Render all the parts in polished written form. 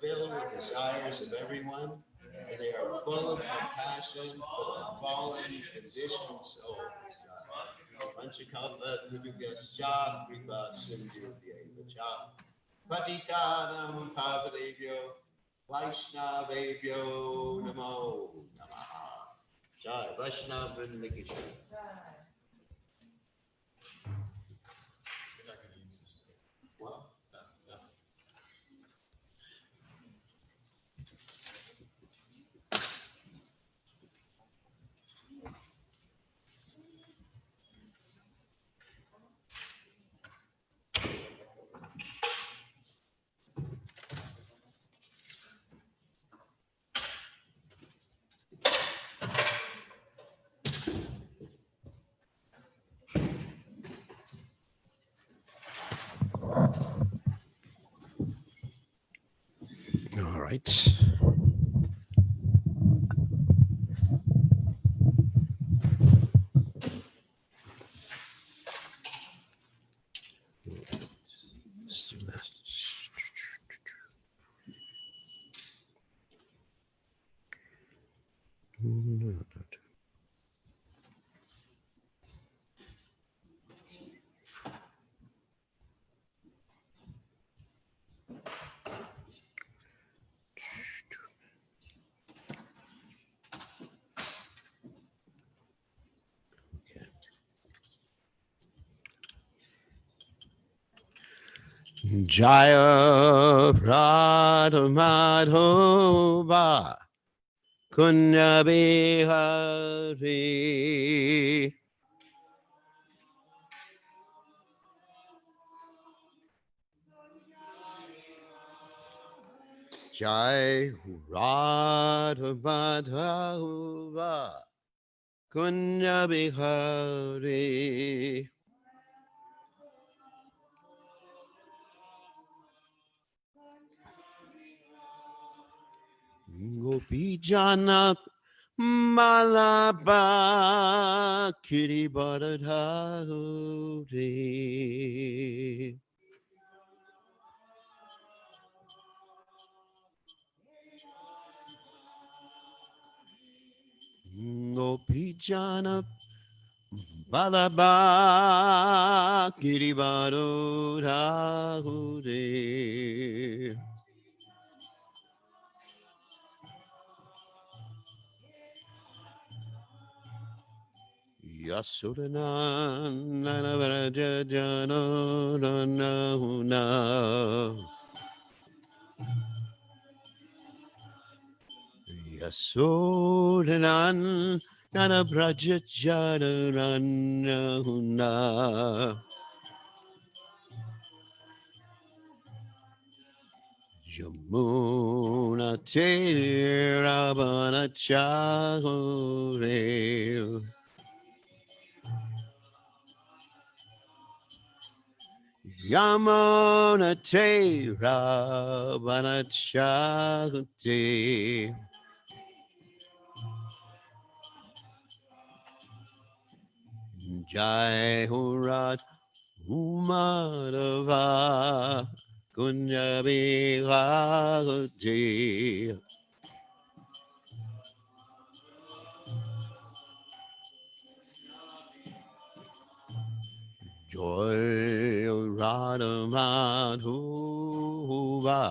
filled with desires of everyone, and they are full of compassion for the fallen, conditioned souls. Panchakalpa Tribhugascha Kripa Sindhubhyevacha Patitanam Pavanebhyo Vaishnavebhyo Namo Namaha. Jai Vaishnav Vrindakishna. Well, all right. Let's do that. Jaya Radha Madhova Kunya Bihari Jai Radha Madhova Kunya Bihari Gopi Jana Malaba Kiri Baradhauri Gopi Jana Malaba Kiri Baradhauri Yasudanana Vraja Janona Yasudanan Nana Vraja Janona Jamuna Tirabana Chahure Yamuna Tirabana Chahure Jai Hurat Umadava Kunjabi Ragati Joy Radha Madhuva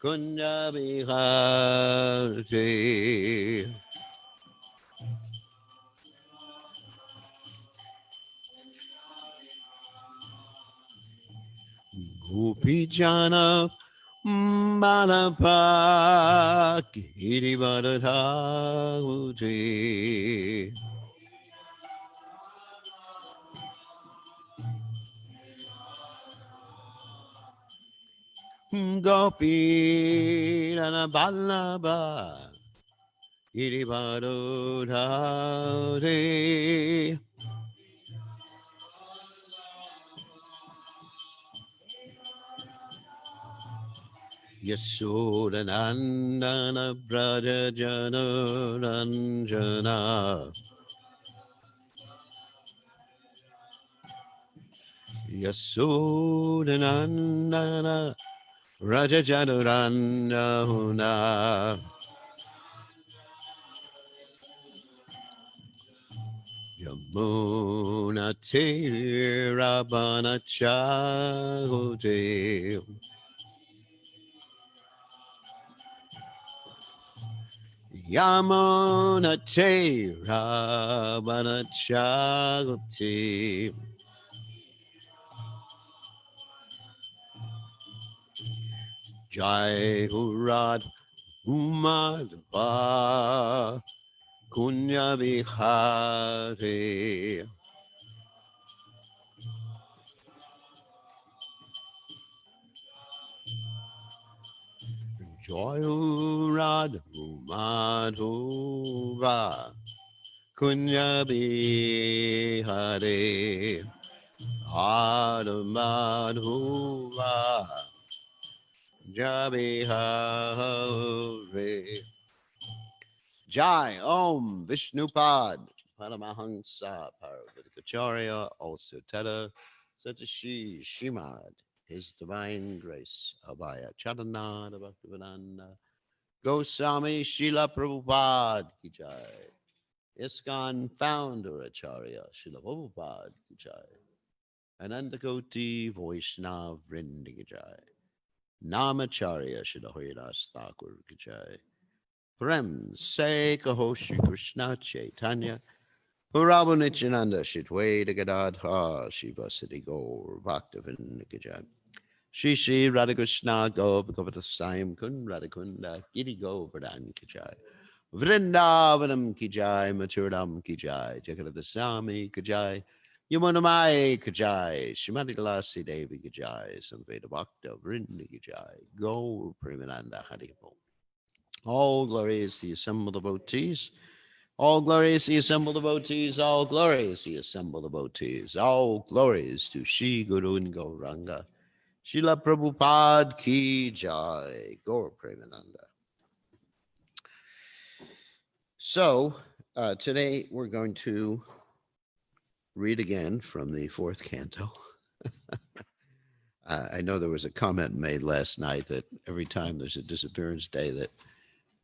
Kunjabi Ragati Gopi Jana Malapa Kiri Varadhavuti Gopi Jana Balaba Kiri Varadhavuti Yashodanandana Braja Jana Ranjana Yashodanandana Raja Janurana Huna Yamuna Tirabana Chahude Yamuna Tirabana Chahude Jai Urad Umadva Kunya Vihare Jai Urad Umadhuva Kunya Vihare Adumadhuva Jabihare Jai Om Vishnupad Paramahansa Paravatikacharya also Teta Satashi Shimad His Divine Grace Abhaya Charanada Bhaktivedanta Goswami Srila Prabhupada Ki Jai ISKCON Founder Acharya Srila Prabhupada Ki Jai Anandakoti Vaishnav Vrinda Ki Jai Namacharya Srila Haridas Thakur Ki Jai Prem Se Kaho Shri Krishna Chaitanya Prabhu Nityananda Shitweda Gadadha Shiva Siddhi Gaur Bhaktivinoda Ki Jai Shri Shri Radhakrishna Gopakavata Saim Kun Radhakunda Giri Govardhan Ki Jai Vrindavanam Ki Jai Maturam Ki Jai Jagadasami Ki Jai Yamunamai Ki Jai Shrimati Lasi Devi Ki Jai Samveda Bhakta Vrinda Ki Jai Gaur Premananda Haribo. All glory is the assembled devotees. All glory is the assembled devotees. All glory is the assembled devotees. All glory is to Shri Guru and Gauranga. Srila Prabhupada Ki Jai. Gaur Premananda. So today we're going to read again from the fourth canto. I know there was a comment made last night that every time there's a disappearance day that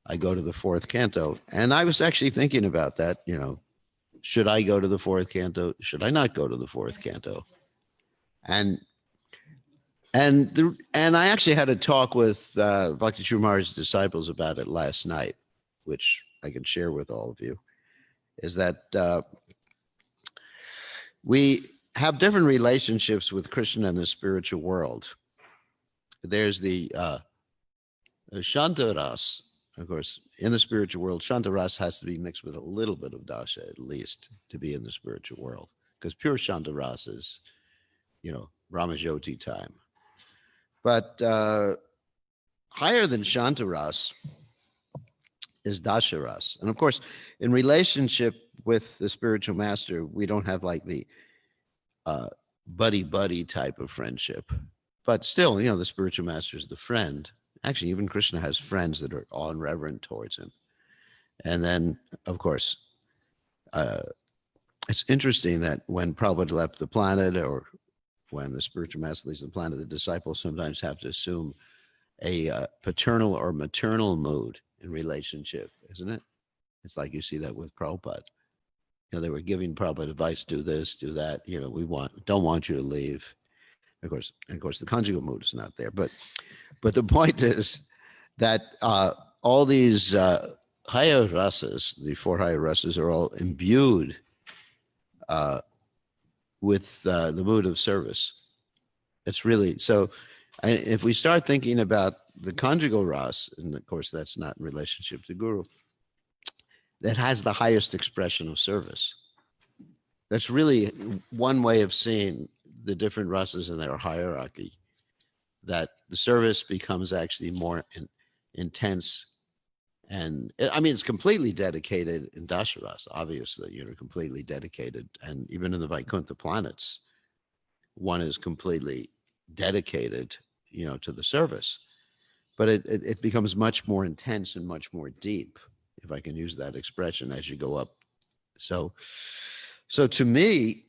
I go to the fourth canto. And I was actually thinking about that, you know, should I go to the fourth canto? Should I not go to the fourth canto? And I actually had a talk with BhaktiCharuMaharaj's disciples about it last night, which I can share with all of you, is that we have different relationships with Krishna in the spiritual world. There's the Shantaras. Of course, in the spiritual world, Shantaras has to be mixed with a little bit of dasha, at least, to be in the spiritual world. Because pure Shantaras is, you know, Ramajoti time. But higher than Shantaras is Dasharas. And of course, in relationship with the spiritual master, we don't have like the buddy-buddy type of friendship. But still, you know, the spiritual master is the friend. Actually, even Krishna has friends that are awe and reverent towards him. And then, of course, it's interesting that when Prabhupada left the planet, or when the spiritual master leaves the planet, the disciples sometimes have to assume a paternal or maternal mood in relationship, isn't it? It's like you see that with Prabhupada. You know, they were giving Prabhupada advice, do this, do that. You know, don't want you to leave. Of course, the conjugal mood is not there. But the point is that all these higher rasas, the four higher rasas, are all imbued with the mood of service. It's really so. If we start thinking about the conjugal ras, and of course that's not in relationship to Guru, that has the highest expression of service. That's really one way of seeing the different rasas in their hierarchy, that the service becomes actually more intense. And I mean, it's completely dedicated in Dasharas, obviously, you know, completely dedicated. And even in the Vaikuntha planets, one is completely dedicated, you know, to the service. But it becomes much more intense and much more deep, if I can use that expression, as you go up. So to me,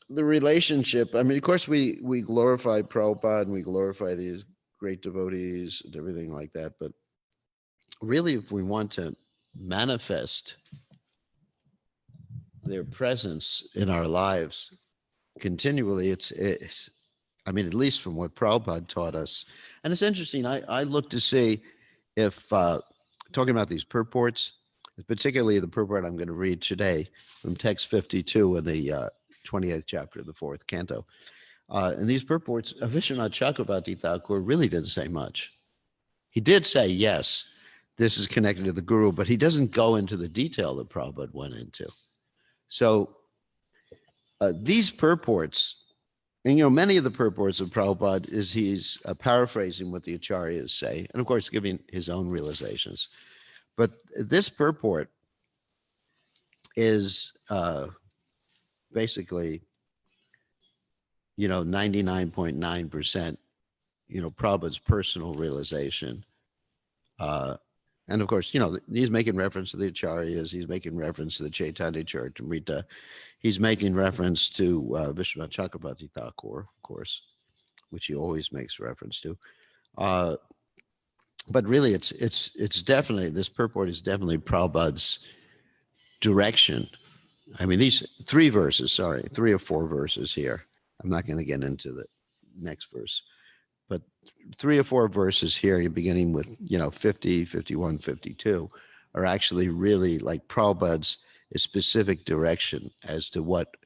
the relationship, I mean, of course, we glorify Prabhupada and we glorify these great devotees and everything like that. But really, if we want to manifest their presence in our lives continually, it's I mean, at least from what Prabhupada taught us. And it's interesting, I look to see if, talking about these purports, particularly the purport I'm going to read today from text 52 in the 28th chapter of the fourth canto. In these purports, Vishwanath Chakravarti Thakur really didn't say much. He did say, yes, this is connected to the guru, but he doesn't go into the detail that Prabhupada went into. So these purports, and many of the purports of Prabhupada is he's paraphrasing what the acharyas say, and of course giving his own realizations. But this purport is basically, 99.9%, Prabhupada's personal realization. And of course, he's making reference to the acharyas, he's making reference to the Chaitanya Charitamrita, he's making reference to Vishwanath Chakravarti Thakur, of course, which he always makes reference to. But really, it's definitely, this purport is definitely Prabhupada's direction. I mean, these three or four verses here. I'm not going to get into the next verse, but 3 or 4 verses here, beginning with 50, 51, 52, are actually really like Prabhupada's specific direction as to what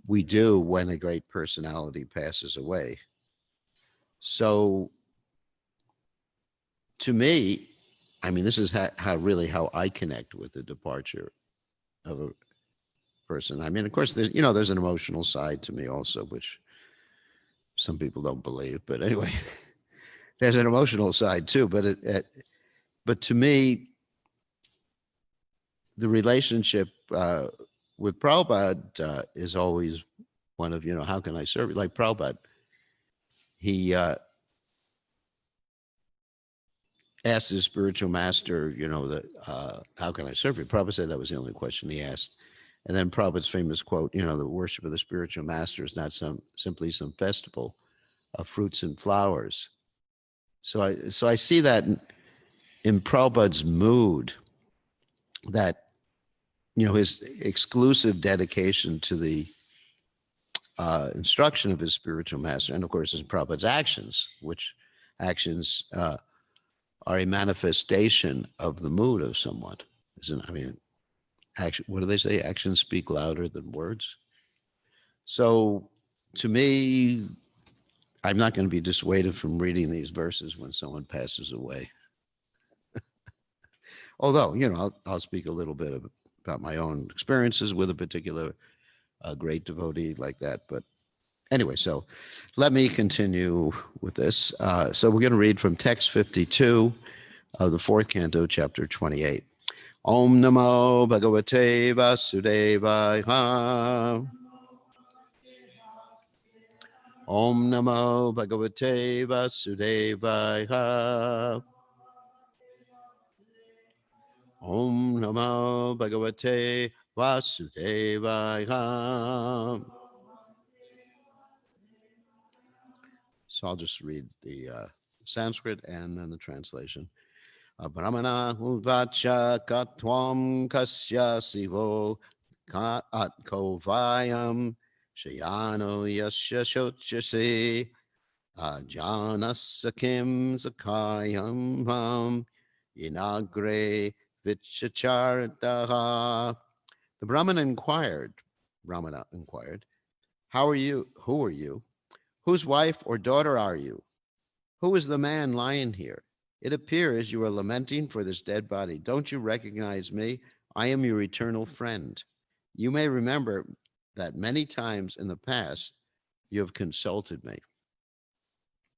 we do when a great personality passes away. So to me, I mean, this is how I connect with the departure of a person. I mean, of course, there's an emotional side to me also, which some people don't believe. But anyway, there's an emotional side too. But to me, the relationship with Prabhupada is always one of, how can I serve you? Like Prabhupada, he asked his spiritual master, how can I serve you? Prabhupada said that was the only question he asked. And then Prabhupada's famous quote, the worship of the spiritual master is not simply some festival of fruits and flowers. So I see that in Prabhupada's mood, that, his exclusive dedication to the instruction of his spiritual master, and of course, his Prabhupada's actions, which actions are a manifestation of the mood of someone. What do they say? Actions speak louder than words. So to me, I'm not going to be dissuaded from reading these verses when someone passes away. Although, I'll speak a little bit about my own experiences with a particular great devotee like that. But anyway, so let me continue with this. So we're going to read from text 52 of the fourth canto, chapter 28. Om Namo Bhagavate Vasudevaya. Om Namo Bhagavate Vasudevaya. Om Namo Bhagavate Vasudevaya. So I'll just read the Sanskrit and then the translation. Brahmana uvacha katvam kasya sivo kovayam shayano yasya shochasi janasakim zakayam vam inagre vichacharitaha. The Brahmana inquired, how are you? Who are you? Whose wife or daughter are you? Who is the man lying here? It appears you are lamenting for this dead body. Don't you recognize me? I am your eternal friend. You may remember that many times in the past you have consulted me.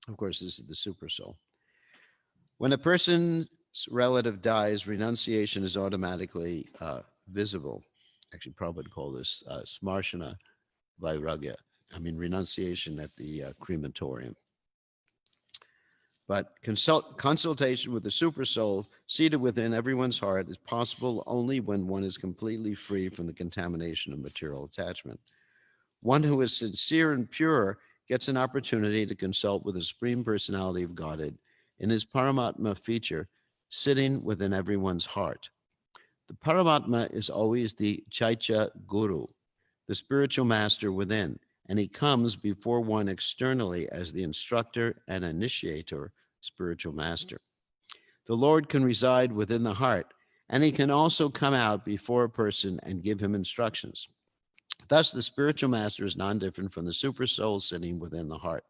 Of course, this is the super soul. When a person's relative dies, renunciation is automatically visible. Actually, Prabhupada would call this smarshana vairagya. I mean, renunciation at the crematorium. But consultation with the super soul seated within everyone's heart is possible only when one is completely free from the contamination of material attachment. One who is sincere and pure gets an opportunity to consult with the Supreme Personality of Godhead in his Paramatma feature, sitting within everyone's heart. The Paramatma is always the Chaitya Guru, the spiritual master within, and he comes before one externally as the instructor and initiator, spiritual master. The Lord can reside within the heart, and he can also come out before a person and give him instructions. Thus, the spiritual master is non different from the super soul sitting within the heart.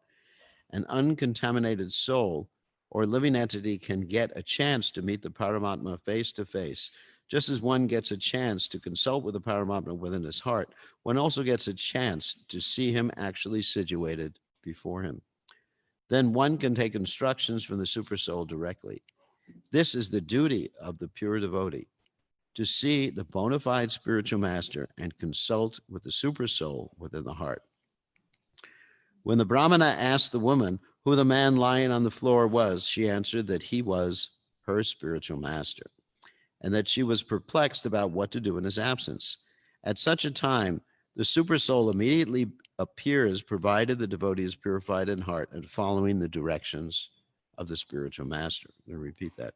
An uncontaminated soul or living entity can get a chance to meet the Paramatma face to face. Just as one gets a chance to consult with the Paramatma within his heart, one also gets a chance to see him actually situated before him. Then one can take instructions from the super soul directly. This is the duty of the pure devotee, to see the bona fide spiritual master and consult with the super soul within the heart. When the Brahmana asked the woman who the man lying on the floor was, she answered that he was her spiritual master, and that she was perplexed about what to do in his absence. At such a time, the super soul immediately appears, provided the devotee is purified in heart and following the directions of the spiritual master. I'm going to repeat that.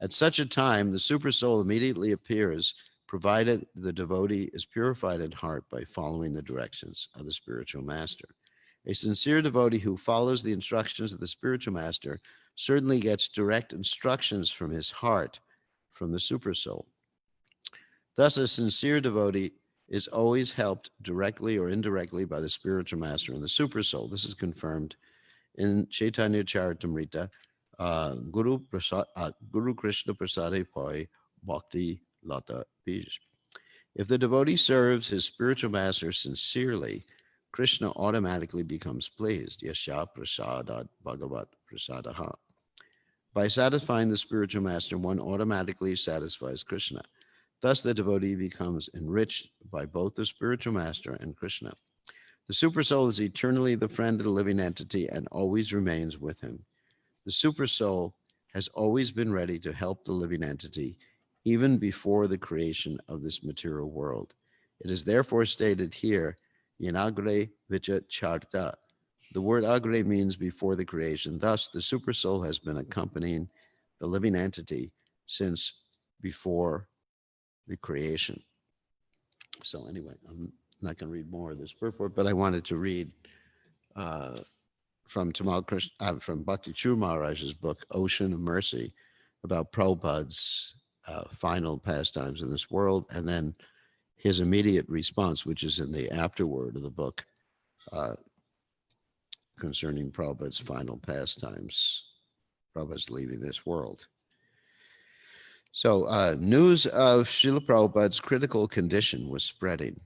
At such a time, the super soul immediately appears, provided the devotee is purified in heart by following the directions of the spiritual master. A sincere devotee who follows the instructions of the spiritual master certainly gets direct instructions from his heart, from the super soul. Thus, a sincere devotee is always helped directly or indirectly by the spiritual master and the super soul. This is confirmed in Chaitanya Charitamrita, Guru Krishna Prasade Pai Bhakti Lata Bij. If the devotee serves his spiritual master sincerely, Krishna automatically becomes pleased. Yasha prasadat bhagavat prasadaha. By satisfying the spiritual master, one automatically satisfies Krishna. Thus, the devotee becomes enriched by both the spiritual master and Krishna. The supersoul is eternally the friend of the living entity and always remains with him. The supersoul has always been ready to help the living entity, even before the creation of this material world. It is therefore stated here, Yanagre Vicha Charta. The word agre means before the creation. Thus, the supersoul has been accompanying the living entity since before the creation. So anyway, I'm not going to read more of this purport, but I wanted to read from BhaktiCharuMaharaj Maharaj's book, Ocean of Mercy, about Prabhupada's final pastimes in this world, and then his immediate response, which is in the afterword of the book, concerning Prabhupada's final pastimes. Prabhupada's leaving this world. So news of Srila Prabhupada's critical condition was spreading.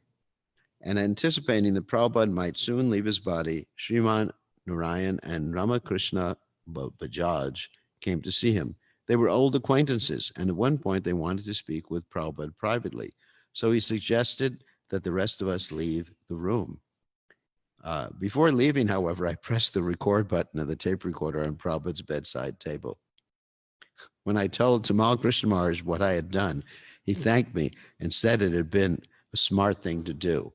And anticipating that Prabhupada might soon leave his body, Sriman Narayan and Ramakrishna Bajaj came to see him. They were old acquaintances, and at one point they wanted to speak with Prabhupada privately. So he suggested that the rest of us leave the room. Before leaving, however, I pressed the record button of the tape recorder on Prabhupada's bedside table. When I told Tamal Krishna Maharaj what I had done, he thanked me and said it had been a smart thing to do.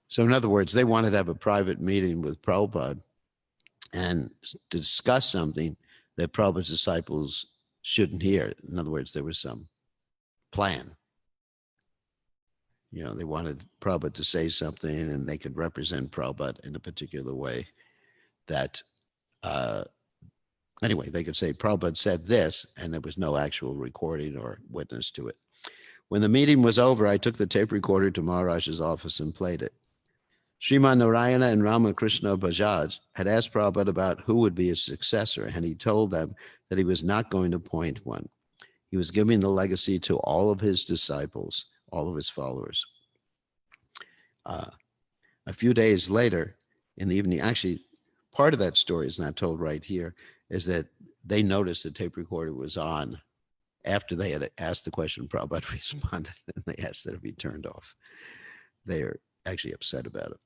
So in other words, they wanted to have a private meeting with Prabhupada and to discuss something that Prabhupada's disciples shouldn't hear. In other words, there was some plan. You know, they wanted Prabhupada to say something and they could represent Prabhupada in a particular way that, anyway, they could say Prabhupada said this and there was no actual recording or witness to it. When the meeting was over, I took the tape recorder to Maharaj's office and played it. Sriman Narayana and Ramakrishna Bajaj had asked Prabhupada about who would be his successor, and he told them that he was not going to appoint one. He was giving the legacy to all of his disciples, all of his followers. A few days later, in the evening, actually, part of that story is not told right here, is that they noticed the tape recorder was on after they had asked the question. Prabhupada responded, and they asked that it be turned off. They are actually upset about it.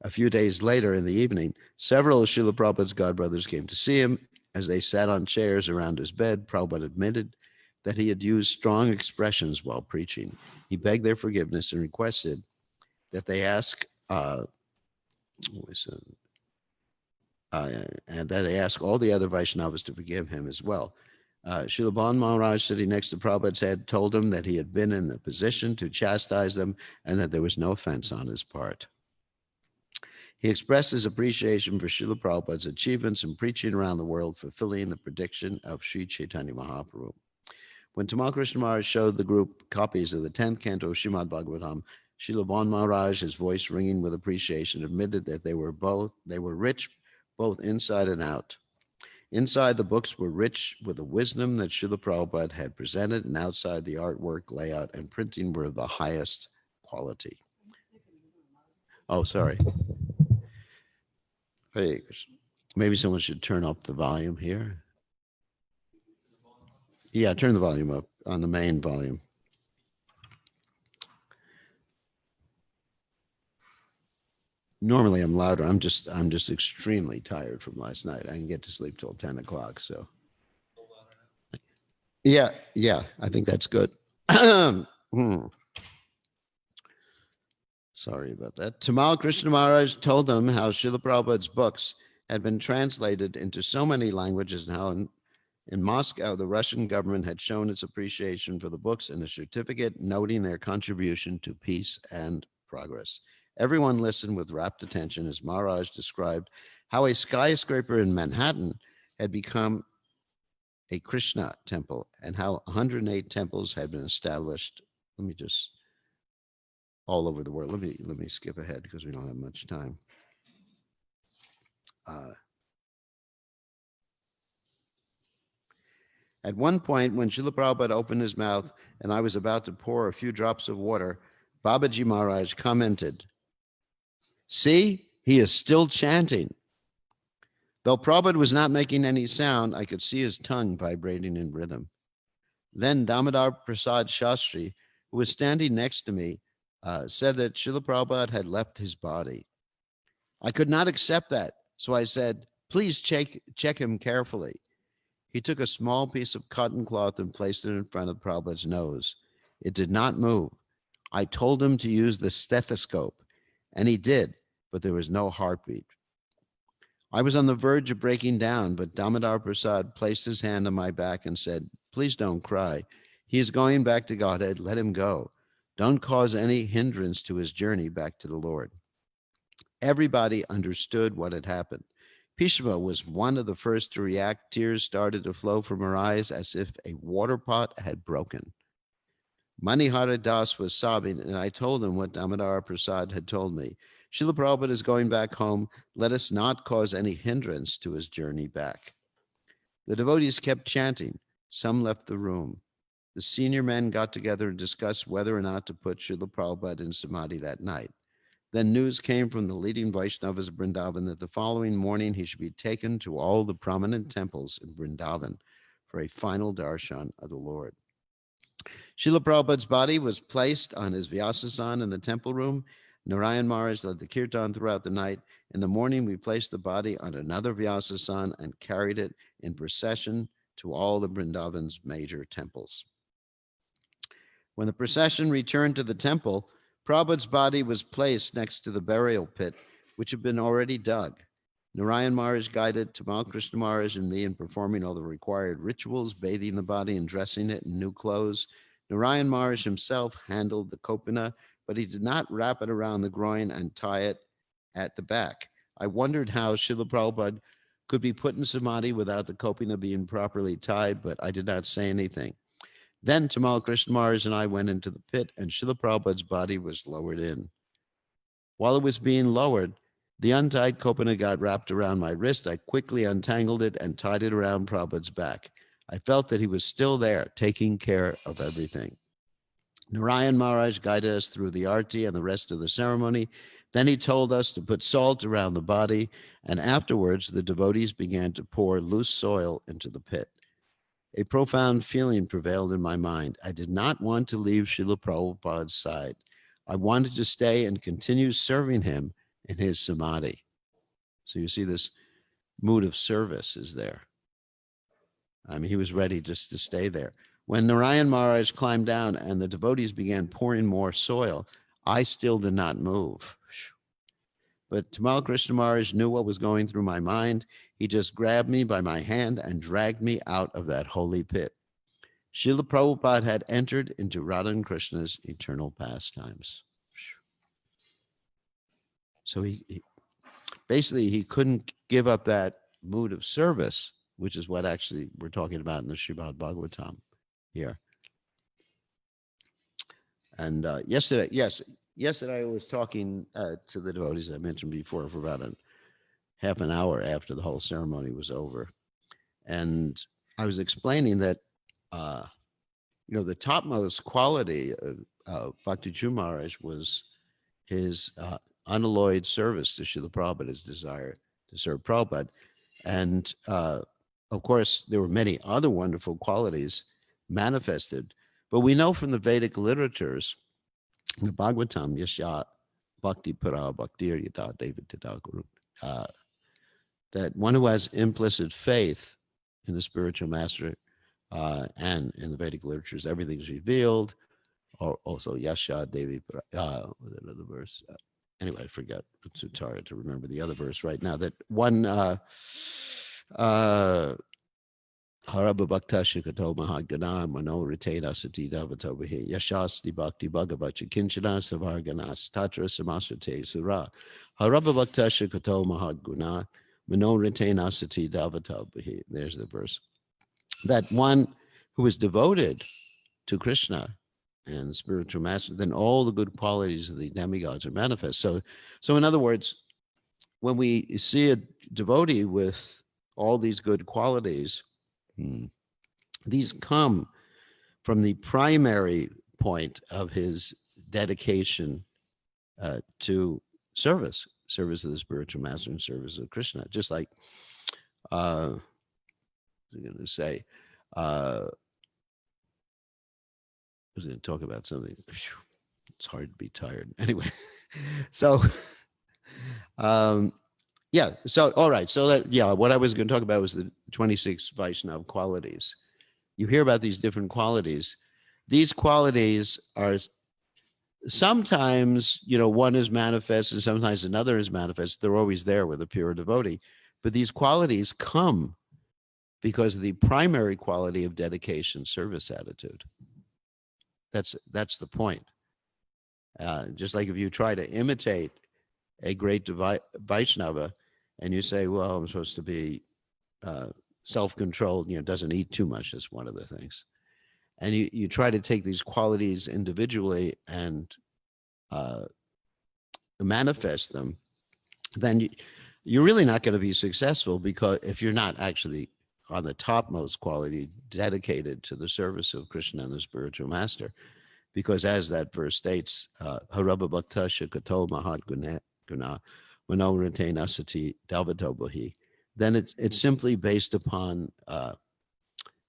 A few days later in the evening, several of Srila Prabhupada's godbrothers came to see him. As they sat on chairs around his bed, Prabhupada admitted that he had used strong expressions while preaching. He begged their forgiveness and requested that they ask uh, and that they ask all the other Vaishnavas to forgive him as well. Srila Bhan Maharaj, sitting next to Prabhupada's head, told him that he had been in the position to chastise them and that there was no offense on his part. He expressed his appreciation for Srila Prabhupada's achievements in preaching around the world, fulfilling the prediction of Sri Chaitanya Mahaprabhu. When Tamal Krishna Maharaj showed the group copies of the 10th canto of Srimad Bhagavatam, Srila Bhan Maharaj, his voice ringing with appreciation, admitted that they were rich both inside and out. Inside, the books were rich with the wisdom that Srila Prabhupada had presented, and outside, the artwork, layout, and printing were of the highest quality. Oh, sorry. Hey, maybe someone should turn up the volume here. Yeah, turn the volume up on the main volume. Normally I'm louder. I'm just extremely tired from last night. I didn't get to sleep till 10 o'clock. So yeah, I think that's good. Sorry about that. Tamal Krishna Maharaj told them how Srila Prabhupada's books had been translated into so many languages and how in Moscow, the Russian government had shown its appreciation for the books in a certificate noting their contribution to peace and progress. Everyone listened with rapt attention as Maharaj described how a skyscraper in Manhattan had become a Krishna temple and how 108 temples had been established. Let me just all over the world. Let me skip ahead because we don't have much time. At one point, when Srila Prabhupada opened his mouth and I was about to pour a few drops of water, Babaji Maharaj commented, "See, he is still chanting." Though Prabhupada was not making any sound, I could see his tongue vibrating in rhythm. Then Damodar Prasad Shastri, who was standing next to me, said that Srila Prabhupada had left his body. I could not accept that, so I said, "Please check him carefully." He took a small piece of cotton cloth and placed it in front of Prabhupada's nose. It did not move. I told him to use the stethoscope, and he did, but there was no heartbeat. I was on the verge of breaking down, but Damodar Prasad placed his hand on my back and said, "Please don't cry. He is going back to Godhead. Let him go. Don't cause any hindrance to his journey back to the Lord." Everybody understood what had happened. Bhishma was one of the first to react. Tears started to flow from her eyes as if a water pot had broken. Manihara Das was sobbing, and I told him what Damodar Prasad had told me. Srila Prabhupada is going back home. Let us not cause any hindrance to his journey back. The devotees kept chanting. Some left the room. The senior men got together and discussed whether or not to put Srila Prabhupada in Samadhi that night. Then news came from the leading Vaishnavas of Vrindavan that the following morning he should be taken to all the prominent temples in Vrindavan for a final darshan of the Lord. Srila Prabhupada's body was placed on his Vyasasan in the temple room. Narayan Maharaj led the kirtan throughout the night. In the morning, we placed the body on another Vyasasan and carried it in procession to all the Vrindavan's major temples. When the procession returned to the temple, Prabhupada's body was placed next to the burial pit, which had been already dug. Narayan Maharaj guided Tamal Krishna Maharaj and me in performing all the required rituals, bathing the body and dressing it in new clothes. Narayan Maharaj himself handled the kopina, but he did not wrap it around the groin and tie it at the back. I wondered how Srila Prabhupada could be put in samadhi without the kopina being properly tied, but I did not say anything. Then Tamal Krishna Maharaj and I went into the pit, and Srila Prabhupada's body was lowered in. While it was being lowered, the untied kopina got wrapped around my wrist. I quickly untangled it and tied it around Prabhupada's back. I felt that he was still there, taking care of everything. Narayan Maharaj guided us through the arti and the rest of the ceremony. Then he told us to put salt around the body, and afterwards the devotees began to pour loose soil into the pit. A profound feeling prevailed in my mind. I did not want to leave Srila Prabhupada's side. I wanted to stay and continue serving him in his samadhi. So you see this mood of service is there. I mean, he was ready just to stay there. When Narayan Maharaj climbed down and the devotees began pouring more soil, I still did not move. But Tamal Krishna Maharaj knew what was going through my mind. He just grabbed me by my hand and dragged me out of that holy pit. Srila Prabhupada had entered into Radha and Krishna's eternal pastimes. So he basically he couldn't give up that mood of service, which is what actually we're talking about in the Srimad Bhagavatam here. And yesterday I was talking to the devotees I mentioned before for about a half an hour after the whole ceremony was over, and I was explaining that the topmost quality of BhaktiCharuMaharaj Maharaj was his unalloyed service to Srila Prabhupada, his desire to serve Prabhupada. And of course, there were many other wonderful qualities manifested. But we know from the Vedic literatures, the Bhagavatam, Yasha Bhakti Para Bhaktir Yata David Guru, that one who has implicit faith in the spiritual master and in the Vedic literatures, everything's revealed. Or also Yasha Devi, was another verse. Anyway, I forgot. I'm too tired to remember the other verse right now. That one, Harabha Bhakta Shikato Mahagana Mano Ritena Sati Davatobahi Yashasti Bhakti Bhagavacha Kinchana Savarganas Tatra Samasate Sura Harabha Bhakta Shikato Mahaguna Mano Ritena Sati Davatobahi. There's the verse. That one who is devoted to Krishna and spiritual master, then all the good qualities of the demigods are manifest. So in other words, when we see a devotee with all these good qualities, these come from the primary point of his dedication to service of the spiritual master and service of Krishna. Just like I was going to say, I was going to talk about something. It's hard to be tired. Anyway, so, So, all right. So what I was going to talk about was the 26 Vaishnava qualities. You hear about these different qualities. These qualities are sometimes, one is manifest and sometimes another is manifest. They're always there with a pure devotee. But these qualities come because of the primary quality of dedication, service attitude. That's the point. Just like if you try to imitate a great Vaishnava and you say, well, I'm supposed to be self-controlled, doesn't eat too much. That's one of the things. And you try to take these qualities individually and manifest them, then you're really not going to be successful, because if you're not actually on the topmost quality dedicated to the service of Krishna and the spiritual master. Because as that verse states, Harabha Bhakta Shakato Mahat Guna Mano Rate Nasati Dalvato Bahi, then it's simply based upon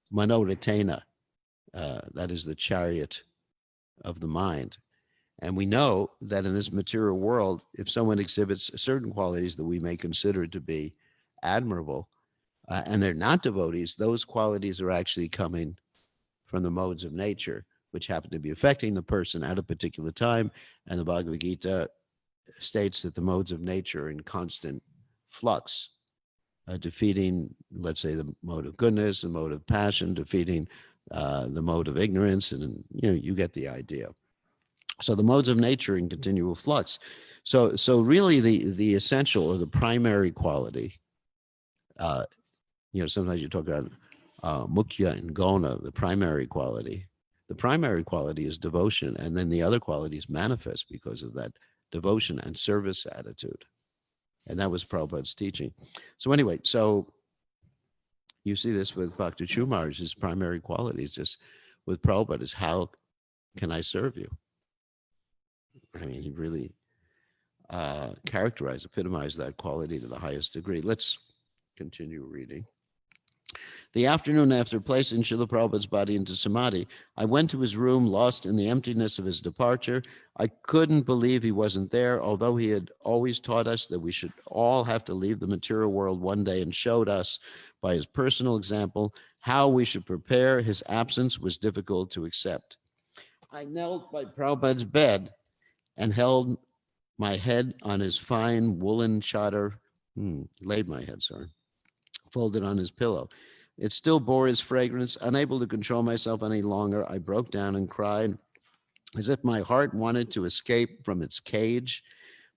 Mano Retena, that is the chariot of the mind. And we know that in this material world, if someone exhibits certain qualities that we may consider to be admirable, and they're not devotees, those qualities are actually coming from the modes of nature, which happen to be affecting the person at a particular time. And the Bhagavad Gita states that the modes of nature are in constant flux, defeating, let's say, the mode of goodness, the mode of passion, defeating the mode of ignorance, and you get the idea. So the modes of nature are in continual flux. So really the essential or the primary quality, sometimes you talk about mukhya and guna, the primary quality. The primary quality is devotion, and then the other qualities manifest because of that devotion and service attitude. And that was Prabhupada's teaching. So anyway, so you see this with BhaktiCharuMaharaj Maharaj, his primary quality is just with Prabhupada is, how can I serve you? I mean, he really epitomized that quality to the highest degree. Let's continue reading. The afternoon after placing Srila Prabhupada's body into samadhi, I went to his room, lost in the emptiness of his departure. I couldn't believe he wasn't there, although he had always taught us that we should all have to leave the material world one day, and showed us by his personal example how we should prepare. His absence was difficult to accept. I knelt by Prabhupada's bed and held my head on his fine woolen chadar, laid my head, sorry, folded on his pillow. It still bore his fragrance. Unable to control myself any longer, I broke down and cried as if my heart wanted to escape from its cage,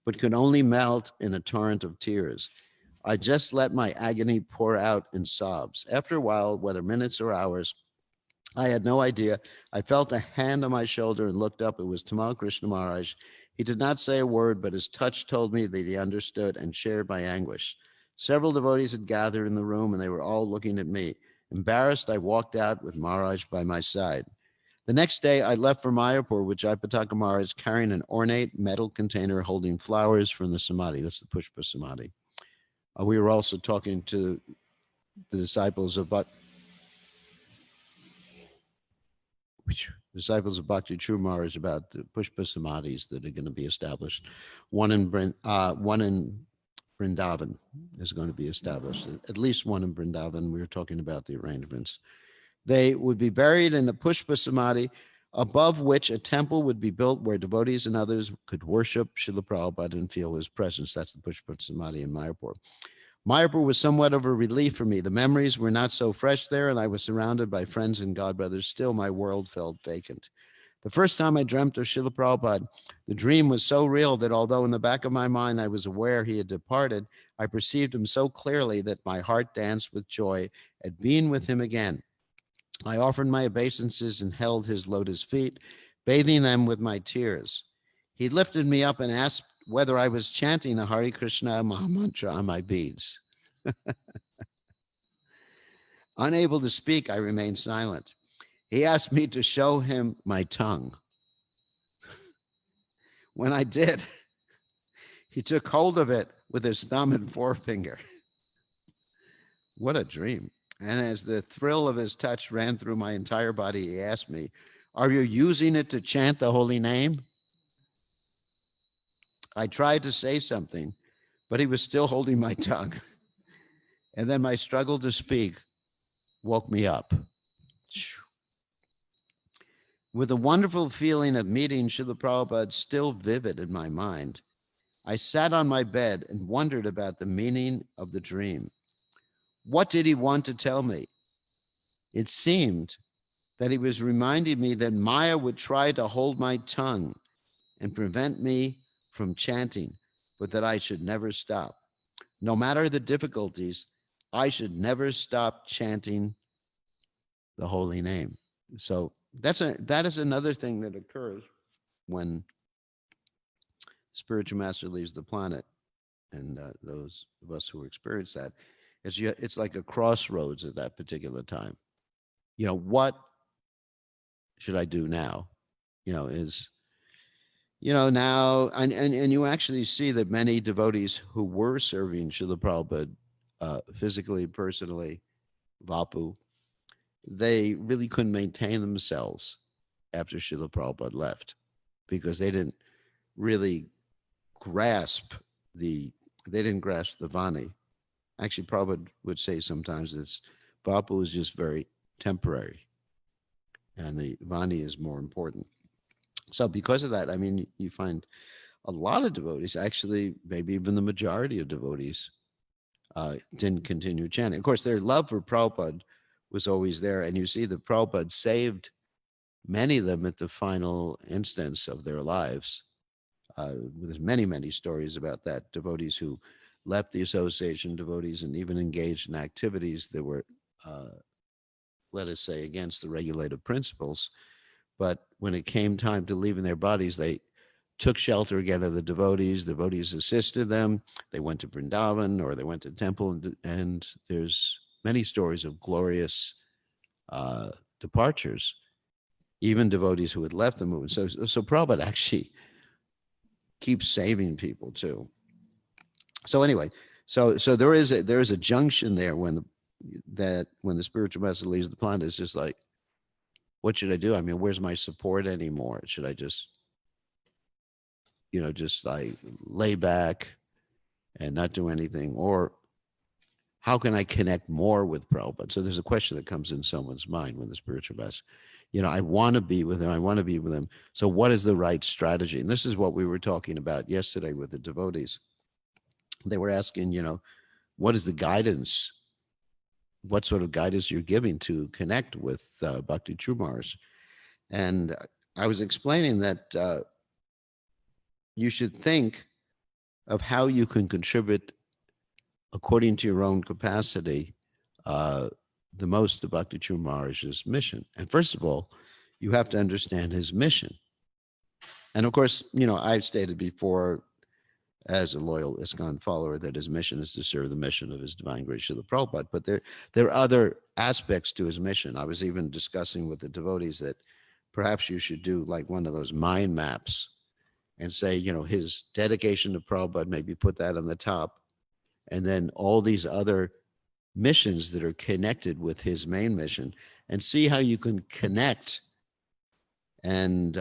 but could only melt in a torrent of tears. I just let my agony pour out in sobs. After a while, whether minutes or hours, I had no idea. I felt a hand on my shoulder and looked up. It was Tamal Krishna Maharaj. He did not say a word, but his touch told me that he understood and shared my anguish. Several devotees had gathered in the room, and they were all looking at me. Embarrassed, I walked out with Maharaj by my side. The next day, I left for Mayapur with Jayapataka Maharaj carrying an ornate metal container holding flowers from the Samadhi. That's the Pushpa Samadhi. We were also talking to the disciples of BhaktiCharuMaharaj about the Pushpa Samadhis that are going to be established. One in Vrindavan is going to be established, at least one in Vrindavan. We were talking about the arrangements. They would be buried in a Pushpa Samadhi, above which a temple would be built where devotees and others could worship Srila Prabhupada and feel his presence. That's the Pushpa Samadhi in Mayapur. Mayapur was somewhat of a relief for me. The memories were not so fresh there, and I was surrounded by friends and godbrothers. Still, my world felt vacant. The first time I dreamt of Srila Prabhupada, the dream was so real that although in the back of my mind I was aware he had departed, I perceived him so clearly that my heart danced with joy at being with him again. I offered my obeisances and held his lotus feet, bathing them with my tears. He lifted me up and asked whether I was chanting the Hare Krishna Mahamantra on my beads. Unable to speak, I remained silent. He asked me to show him my tongue. When I did, he took hold of it with his thumb and forefinger. What a dream. And as the thrill of his touch ran through my entire body, he asked me, "Are you using it to chant the holy name?" I tried to say something, but he was still holding my tongue. And then my struggle to speak woke me up. With the wonderful feeling of meeting Srila Prabhupada still vivid in my mind, I sat on my bed and wondered about the meaning of the dream. What did he want to tell me? It seemed that he was reminding me that Maya would try to hold my tongue and prevent me from chanting, but that I should never stop. No matter the difficulties, I should never stop chanting the holy name. So that is another thing that occurs when spiritual master leaves the planet, and those of us who experience that, it's like a crossroads at that particular time. What should I do now? Now, and you actually see that many devotees who were serving Srila Prabhupada physically, personally, Vapu, they really couldn't maintain themselves after Srila Prabhupada left, because they didn't really grasp the Vani. Actually, Prabhupada would say sometimes that Vapu is just very temporary, and the Vani is more important. So because of that, you find a lot of devotees, actually, maybe even the majority of devotees, didn't continue chanting. Of course, their love for Prabhupada was always there, and you see that Prabhupada saved many of them at the final instance of their lives. There's many, many stories about that. Devotees who left the association, devotees, and even engaged in activities that were, let us say, against the regulative principles. But when it came time to leaving their bodies, they took shelter again of the devotees. Devotees assisted them. They went to Vrindavan, or they went to temple, and there's many stories of glorious departures, even devotees who had left the movement. So Prabhupada actually keeps saving people too. So anyway, so there is a junction there when the spiritual master leaves the planet. It's just like, what should I do? Where's my support anymore? Should I just like lay back and not do anything? Or how can I connect more with Prabhupada? So there's a question that comes in someone's mind when the spiritual master, I want to be with him. I want to be with him. So what is the right strategy? And this is what we were talking about yesterday with the devotees. They were asking, what is the guidance? What sort of guidance you're giving to connect with Bhakti True Maharaj? And I was explaining that you should think of how you can contribute according to your own capacity the most to Bhakti True Maharaj's mission. And first of all, you have to understand his mission. And of course, I've stated before, as a loyal ISKCON follower, that his mission is to serve the mission of His Divine Grace Srila Prabhupada. But there are other aspects to his mission. I was even discussing with the devotees that perhaps you should do like one of those mind maps and say, his dedication to Prabhupada, maybe put that on the top. And then all these other missions that are connected with his main mission, and see how you can connect. And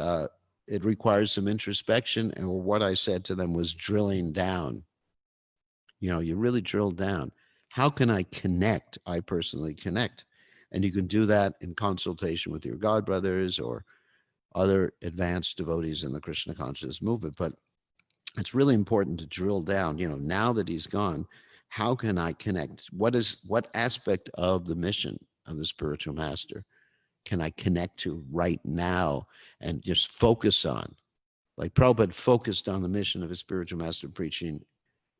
it requires some introspection. And what I said to them was drilling down. You really drill down. How can I connect? I personally connect. And you can do that in consultation with your God brothers or other advanced devotees in the Krishna consciousness movement. But it's really important to drill down, now that he's gone, how can I connect? What aspect of the mission of the spiritual master can I connect to right now and just focus on? Like Prabhupada focused on the mission of his spiritual master preaching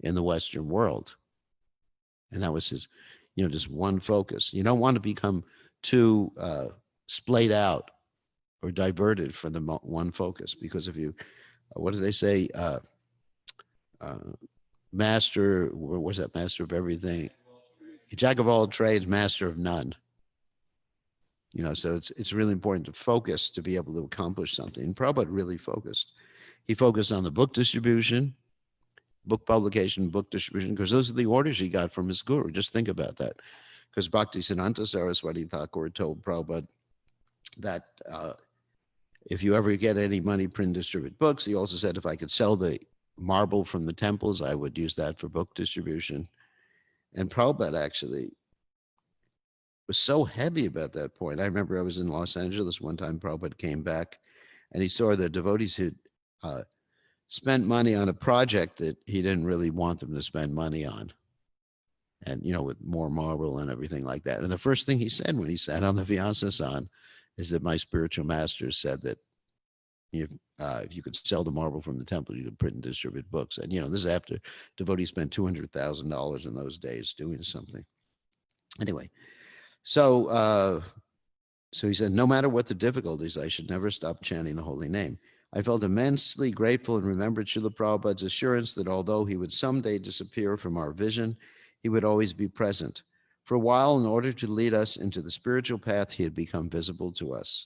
in the Western world. And that was his, just one focus. You don't want to become too splayed out or diverted from the one focus, because if you, what do they say? Master, what was that? Master of everything. Jack of all trades, master of none. So it's really important to focus to be able to accomplish something. And Prabhupada really focused. He focused on the book distribution, book publication, book distribution, because those are the orders he got from his guru. Just think about that. Because Bhaktisiddhanta Saraswati Thakur told Prabhupada that if you ever get any money, print, distribute books. He also said if I could sell the marble from the temples, I would use that for book distribution. And Prabhupada actually was so heavy about that point. I remember I was in Los Angeles one time. Prabhupada came back and he saw the devotees who spent money on a project that he didn't really want them to spend money on. And, with more marble and everything like that. And the first thing he said when he sat on the Vyasasan is that my spiritual master said that if you could sell the marble from the temple, you could print and distribute books. And, this is after devotees spent $200,000 in those days doing something. Anyway, so he said, no matter what the difficulties, I should never stop chanting the holy name. I felt immensely grateful and remembered Srila Prabhupada's assurance that although he would someday disappear from our vision, he would always be present. For a while, in order to lead us into the spiritual path, he had become visible to us.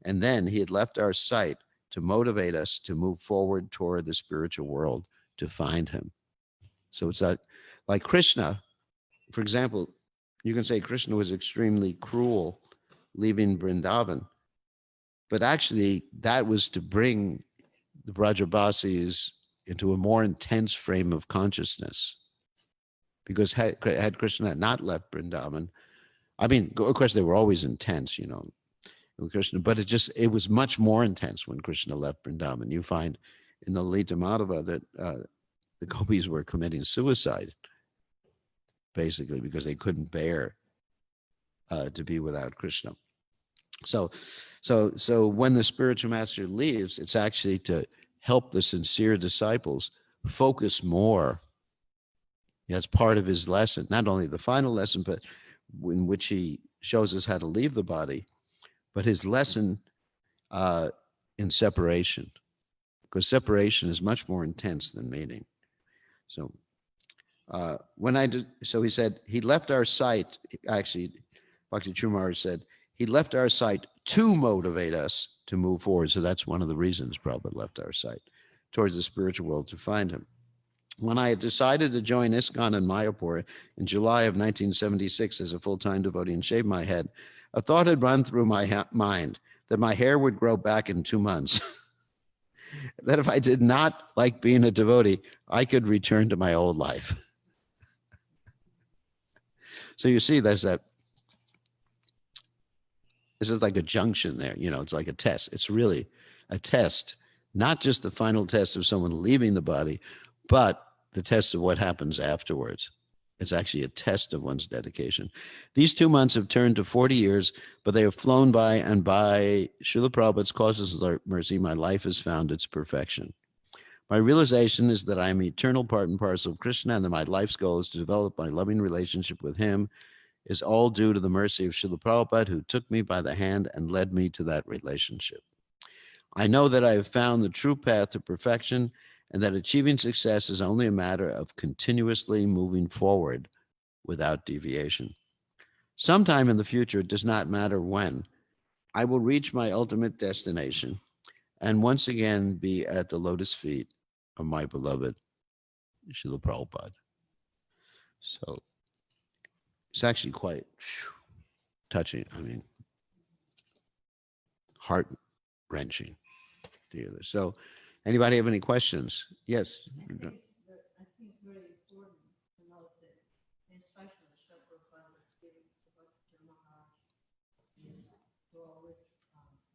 And then he had left our sight to motivate us to move forward toward the spiritual world to find him. So it's like Krishna, for example, you can say Krishna was extremely cruel leaving Vrindavan. But actually, that was to bring the Brajabasis into a more intense frame of consciousness. Because had Krishna not left Vrindavan, I mean, of course, they were always intense, with Krishna, but it was much more intense when Krishna left Vrindavan. You find in the Lalita Madhava that the gopis were committing suicide, basically, because they couldn't bear to be without Krishna. So when the spiritual master leaves, it's actually to help the sincere disciples focus more. That's part of his lesson, not only the final lesson, but in which he shows us how to leave the body, but his lesson in separation, because separation is much more intense than meeting. So so he said, he left our sight, actually, BhaktiCharuMaharaj Memories said, he left our sight to motivate us to move forward. So that's one of the reasons Prabhupada left our sight towards the spiritual world to find him. When I had decided to join ISKCON in Mayapur in July of 1976 as a full-time devotee and shave my head, a thought had run through my mind that my hair would grow back in 2 months. That if I did not like being a devotee, I could return to my old life. So you see, there's This is like a junction there. It's like a test. It's really a test, not just the final test of someone leaving the body, but the test of what happens afterwards. It's actually a test of one's dedication. These 2 months have turned to 40 years, but they have flown by, and by Srila Prabhupada's causes of mercy, my life has found its perfection. My realization is that I am eternal part and parcel of Krishna, and that my life's goal is to develop my loving relationship with him is all due to the mercy of Srila Prabhupada, who took me by the hand and led me to that relationship. I know that I have found the true path to perfection, and that achieving success is only a matter of continuously moving forward without deviation. Sometime in the future, it does not matter when, I will reach my ultimate destination and once again be at the lotus feet of my beloved Srila Prabhupada. So it's actually quite touching. I mean, heart wrenching to hear this. So, anybody have any questions? Yes. I think it's very important to note that the instruction that Srila Prabhupada was giving to BhaktiCharuMaharaj is to always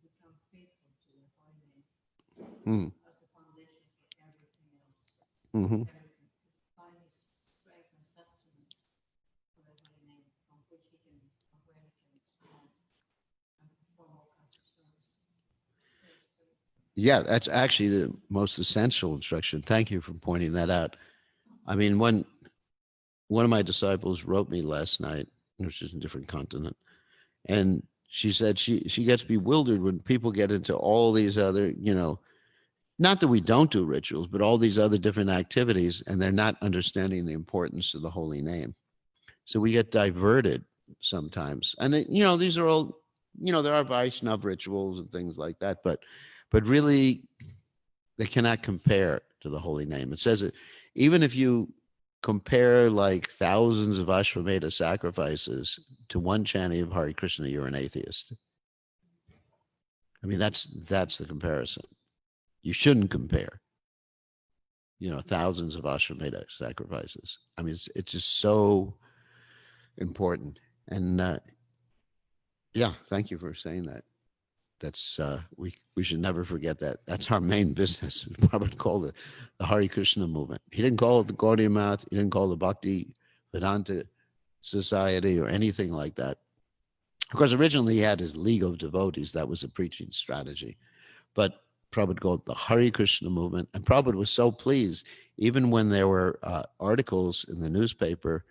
become faithful to the holy name as the foundation for everything else. Everything. Find his strength and sustenance for the holy name, from where he can expand and perform all kinds of service. Yeah, that's actually the most essential instruction. Thank you for pointing that out. I mean, one of my disciples wrote me last night, which is a different continent, and she said she gets bewildered when people get into all these other, not that we don't do rituals, but all these other different activities, and they're not understanding the importance of the holy name. So we get diverted sometimes. And, these are all, there are Vaishnava rituals and things like that, but really they cannot compare to the holy name. It says it, even if you compare like thousands of Ashwamedha sacrifices to one chanting of Hare Krishna, you're an atheist. I mean, that's the comparison. You shouldn't compare, thousands of Ashwamedha sacrifices. I mean, it's just so important. And yeah, thank you for saying that. That's we should never forget that. That's our main business. Prabhupada called it the Hare Krishna movement. He didn't call it the Gaudiya Math. He didn't call it the Bhakti Vedanta Society or anything like that. Of course, originally he had his League of Devotees. That was a preaching strategy. But Prabhupada called it the Hare Krishna movement. And Prabhupada was so pleased, even when there were articles in the newspaper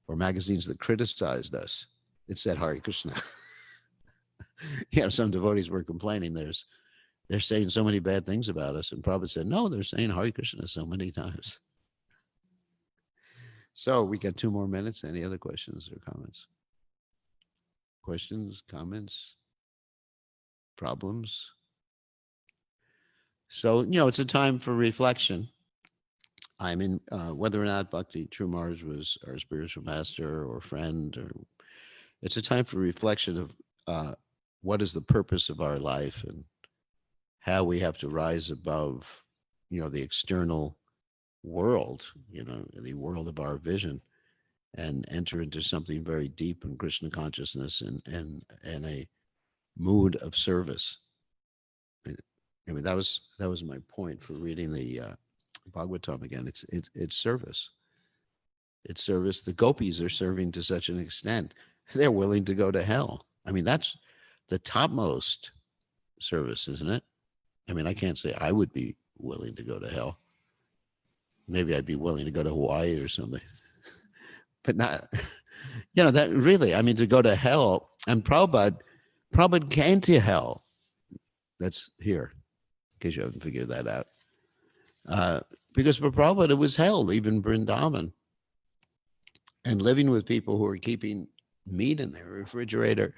or magazines that criticized us, it said Hare Krishna. Some devotees were complaining. They're saying so many bad things about us. And Prabhupada said, no, they're saying Hare Krishna so many times. So we got 2 more minutes. Any other questions or comments? Questions, comments, problems? So, it's a time for reflection. I mean, whether or not BhaktiCharuMaharaj was our spiritual master or friend, or it's a time for reflection of what is the purpose of our life and how we have to rise above, the external world, the world of our vision, and enter into something very deep in Krishna consciousness and a mood of service. I mean, that was my point for reading the Bhagavatam again. It's service. It's service. The gopis are serving to such an extent they're willing to go to hell. I mean, that's the topmost service, isn't it? I mean, I can't say I would be willing to go to hell. Maybe I'd be willing to go to Hawaii or something, but not, that really, I mean, to go to hell. And Prabhupada came to hell. That's here, in case you haven't figured that out. Because for Prabhupada, it was hell, even Vrindavan. And living with people who are keeping meat in their refrigerator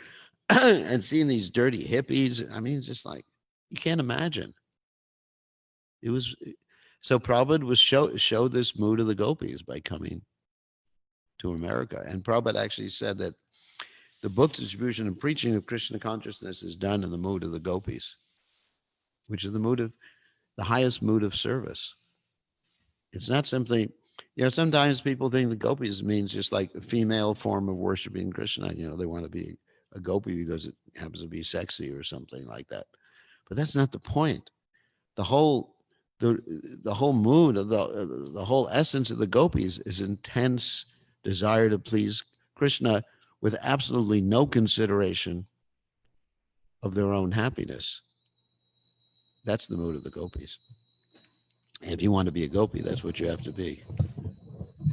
and seeing these dirty hippies. I mean, just like, you can't imagine. It was, so Prabhupada was show this mood of the gopis by coming to America. And Prabhupada actually said that the book distribution and preaching of Krishna consciousness is done in the mood of the gopis, which is the highest mood of service. It's not simply, sometimes people think the gopis means just like a female form of worshiping Krishna. They want to be a gopi because it happens to be sexy or something like that. But that's not the point. The whole the the whole mood of the whole essence of the gopis is intense desire to please Krishna with absolutely no consideration of their own happiness. That's the mood of the gopis. And if you want to be a gopi, that's what you have to be.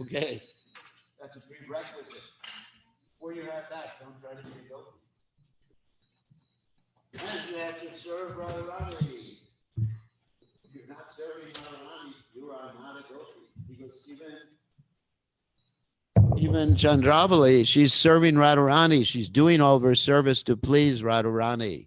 Okay, that's a prerequisite. Before you have that, don't try to be a gopi. And you have to serve Radharani. If you're not serving Radharani, you are not a gopi. Because even Chandravali, she's serving Radharani. She's doing all of her service to please Radharani.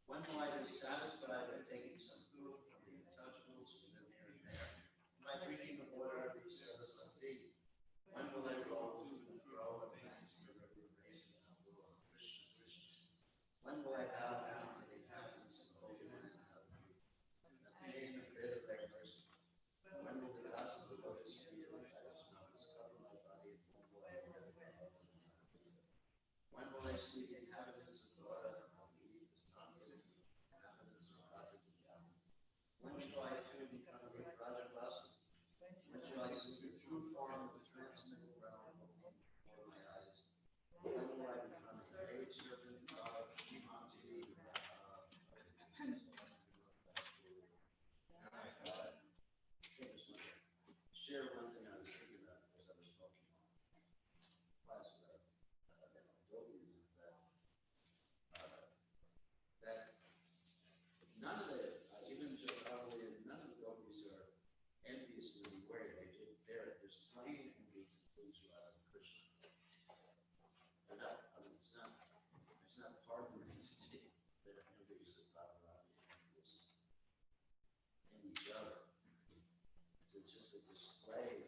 When will I be satisfied by taking some food from the untouchables within here and there, by drinking the water of these celestial deep? When will I go to and fro and dance the river of grace and outdoor Krishna, Krishna? When will I bow down to the inhabitants of the holy land and of you, at the name and bid of their mercy? When will the dust of the lotus feet of the snows cover my body, and when will I wear the garb of the mountain? When will I see the inhabitants of Dora and how the heat is not given to the inhabitants of BhaktiCharuMaharaj? When shall I too become a Raja Goswami? When shall I see the true form of the transcendental realm opening before my eyes? When will I become a great servant of Shrimati? Share one thing I was thinking about as I was talking class about devotees is that none of the even just probably none of the devotees are enviously aware they're just plain envious of those who are Krishna. They're not, I mean, it's not part of the entity. They're envious of Bhagavad, envious in each other. It's just a display